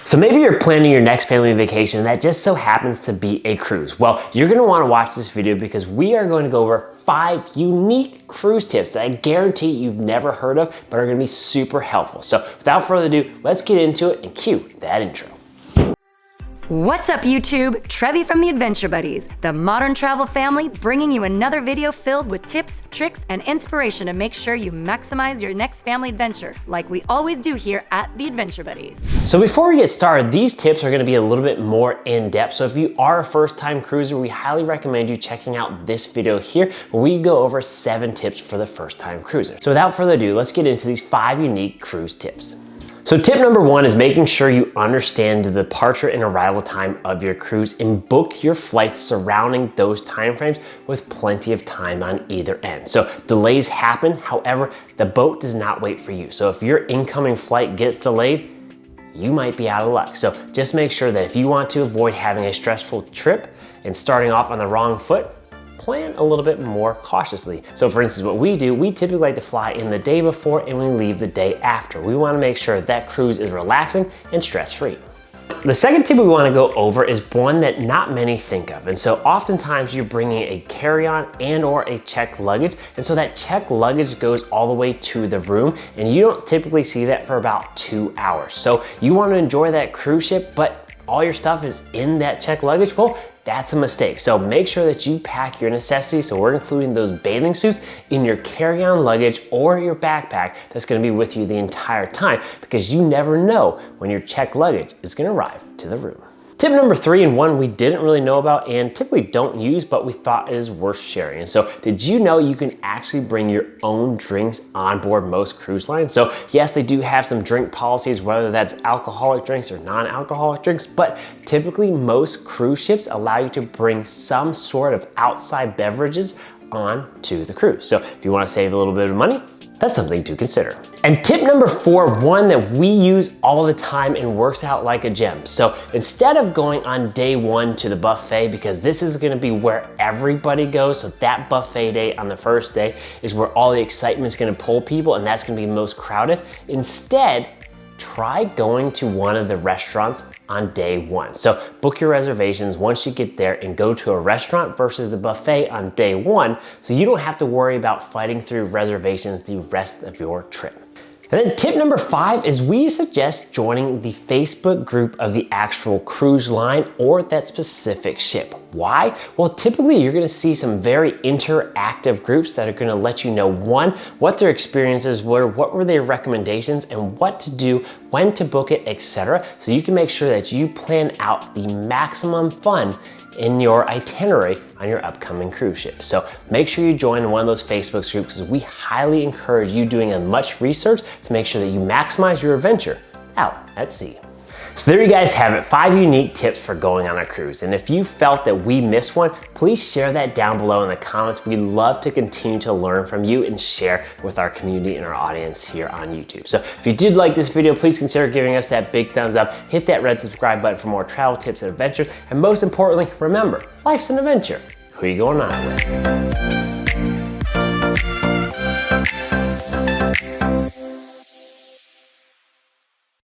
So maybe you're planning your next family vacation that just so happens to be a cruise. Well, you're gonna wanna watch this video because we are going to go over 5 unique cruise tips that I guarantee you've never heard of, but are gonna be super helpful. So without further ado, let's get into it and cue that intro. What's up YouTube? Trevi from the Adventure Buddies, the modern travel family, bringing you another video filled with tips, tricks, and inspiration to make sure you maximize your next family adventure, like we always do here at the Adventure Buddies. So before we get started, these tips are gonna be a little bit more in-depth. So if you are a first-time cruiser, we highly recommend you checking out this video here, where we go over 7 tips for the first-time cruiser. So without further ado, let's get into these 5 unique cruise tips. So tip number 1 is making sure you understand the departure and arrival time of your cruise and book your flights surrounding those timeframes with plenty of time on either end. So delays happen, however, the boat does not wait for you. So if your incoming flight gets delayed, you might be out of luck. So just make sure that if you want to avoid having a stressful trip and starting off on the wrong foot, plan a little bit more cautiously. So for instance, what we do, we typically like to fly in the day before and we leave the day after. We wanna make sure that cruise is relaxing and stress-free. The second tip we wanna go over is one that not many think of. And so oftentimes you're bringing a carry-on and or a checked luggage. And so that checked luggage goes all the way to the room and you don't typically see that for about 2 hours. So you wanna enjoy that cruise ship, but all your stuff is in that checked luggage. Well, that's a mistake. So make sure that you pack your necessities. So we're including those bathing suits in your carry-on luggage or your backpack that's gonna be with you the entire time, because you never know when your checked luggage is gonna arrive to the room. Tip number 3, and one we didn't really know about and typically don't use, but we thought is worth sharing. And so did you know you can actually bring your own drinks on board most cruise lines? So yes, they do have some drink policies, whether that's alcoholic drinks or non-alcoholic drinks, but typically most cruise ships allow you to bring some sort of outside beverages on to the cruise. So if you want to save a little bit of money, that's something to consider. And tip number 4, one that we use all the time and works out like a gem. So instead of going on day 1 to the buffet, because this is gonna be where everybody goes, so that buffet day on the first day is where all the excitement is gonna pull people and that's gonna be most crowded. Instead, try going to one of the restaurants on day 1. So book your reservations once you get there and go to a restaurant versus the buffet on day 1, so you don't have to worry about fighting through reservations the rest of your trip. And then tip number 5 is we suggest joining the Facebook group of the actual cruise line or that specific ship. Why? Well, typically you're gonna see some very interactive groups that are gonna let you know, 1, what their experiences were, what were their recommendations, and what to do, when to book it, etc. So you can make sure that you plan out the maximum fun in your itinerary on your upcoming cruise ship. So make sure you join one of those Facebook groups, because we highly encourage you doing as much research to make sure that you maximize your adventure out at sea. So there you guys have it, 5 unique tips for going on a cruise. And if you felt that we missed one, please share that down below in the comments. We'd love to continue to learn from you and share with our community and our audience here on YouTube. So if you did like this video, please consider giving us that big thumbs up, hit that red subscribe button for more travel tips and adventures. And most importantly, remember, life's an adventure. Who are you going on with?